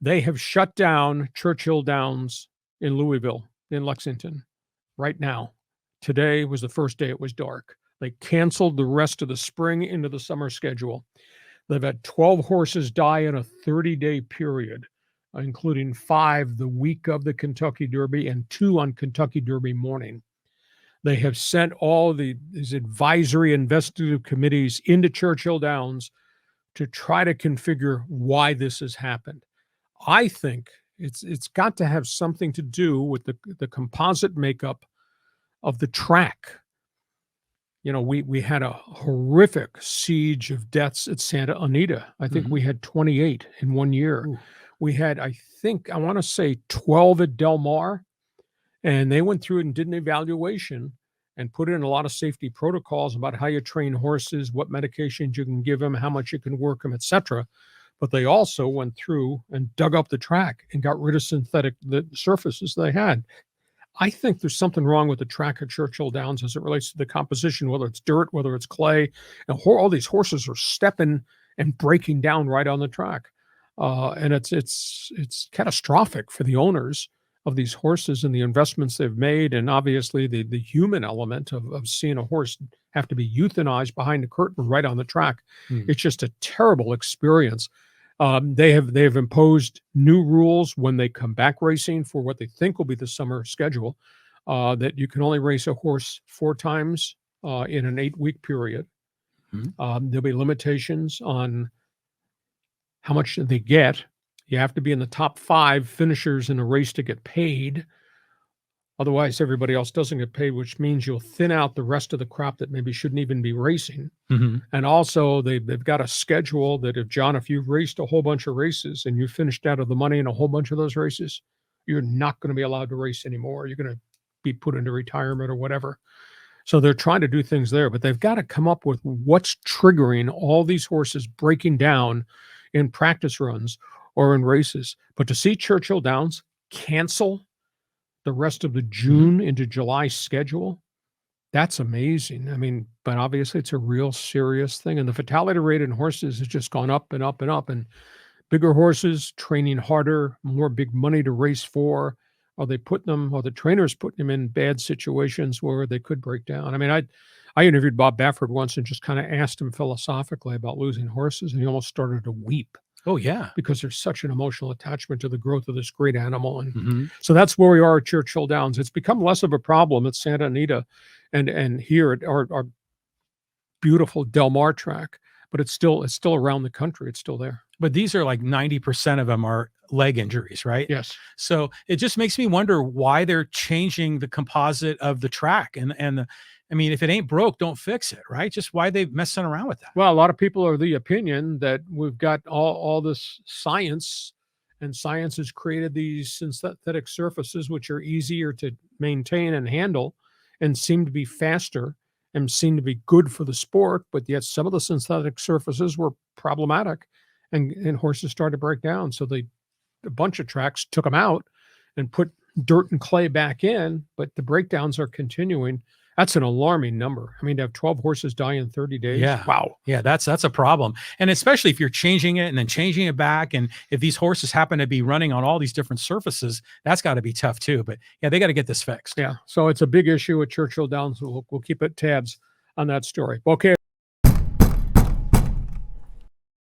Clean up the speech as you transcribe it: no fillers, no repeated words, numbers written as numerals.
They have shut down Churchill Downs in Louisville, in Lexington, right now. Today was the first day it was dark. They canceled the rest of the spring into the summer schedule. They've had 12 horses die in a 30-day period, including 5 the week of the Kentucky Derby and 2 on Kentucky Derby morning. They have sent all these advisory investigative committees into Churchill Downs to try to configure why this has happened. I think it's got to have something to do with the composite makeup of the track. We had a horrific siege of deaths at Santa Anita. I think we had 28 in 1 year. Ooh. We had, I want to say 12 at Del Mar, and they went through and did an evaluation and put in a lot of safety protocols about how you train horses, what medications you can give them, how much you can work them, etc. But they also went through and dug up the track and got rid of the surfaces they had. I think there's something wrong with the track at Churchill Downs as it relates to the composition, whether it's dirt, whether it's clay. And all these horses are stepping and breaking down right on the track. And it's catastrophic for the owners of these horses and the investments they've made. And obviously the human element of seeing a horse have to be euthanized behind the curtain right on the track. It's just a terrible experience. They have imposed new rules when they come back racing for what they think will be the summer schedule, that you can only race a horse 4 times in an 8-week period. There'll be limitations on how much they get. You have to be in the top 5 finishers in a race to get paid. Otherwise, everybody else doesn't get paid, which means you'll thin out the rest of the crop that maybe shouldn't even be racing. And also, they've got a schedule that if you've raced a whole bunch of races and you finished out of the money in a whole bunch of those races, you're not going to be allowed to race anymore. You're going to be put into retirement or whatever. So they're trying to do things there, but they've got to come up with what's triggering all these horses breaking down in practice runs or in races. But to see Churchill Downs cancel the rest of the June into July schedule, that's amazing. I mean, but obviously it's a real serious thing. And the fatality rate in horses has just gone up and up and up. And bigger horses training harder, more big money to race for. The trainers putting them in bad situations where they could break down? I mean, I interviewed Bob Baffert once and just kind of asked him philosophically about losing horses, and he almost started to weep. Oh, yeah. Because there's such an emotional attachment to the growth of this great animal. And so that's where we are at Churchill Downs. It's become less of a problem at Santa Anita and here at our beautiful Del Mar track, but it's still around the country. It's still there. But these are like 90% of them are leg injuries, right? Yes. So it just makes me wonder why they're changing the composite of the track. I mean, if it ain't broke, don't fix it, right? Just why they messing around with that. Well, a lot of people are the opinion that we've got all this science, and science has created these synthetic surfaces, which are easier to maintain and handle and seem to be faster and seem to be good for the sport. But yet some of the synthetic surfaces were problematic and horses started to break down. So a bunch of tracks took them out and put dirt and clay back in, but the breakdowns are continuing. That's an alarming number. I mean, to have 12 horses die in 30 days. Yeah. Wow. Yeah, that's a problem. And especially if you're changing it and then changing it back. And if these horses happen to be running on all these different surfaces, that's got to be tough too. But yeah, they got to get this fixed. Yeah. So it's a big issue at Churchill Downs. We'll keep it tabs on that story. Okay.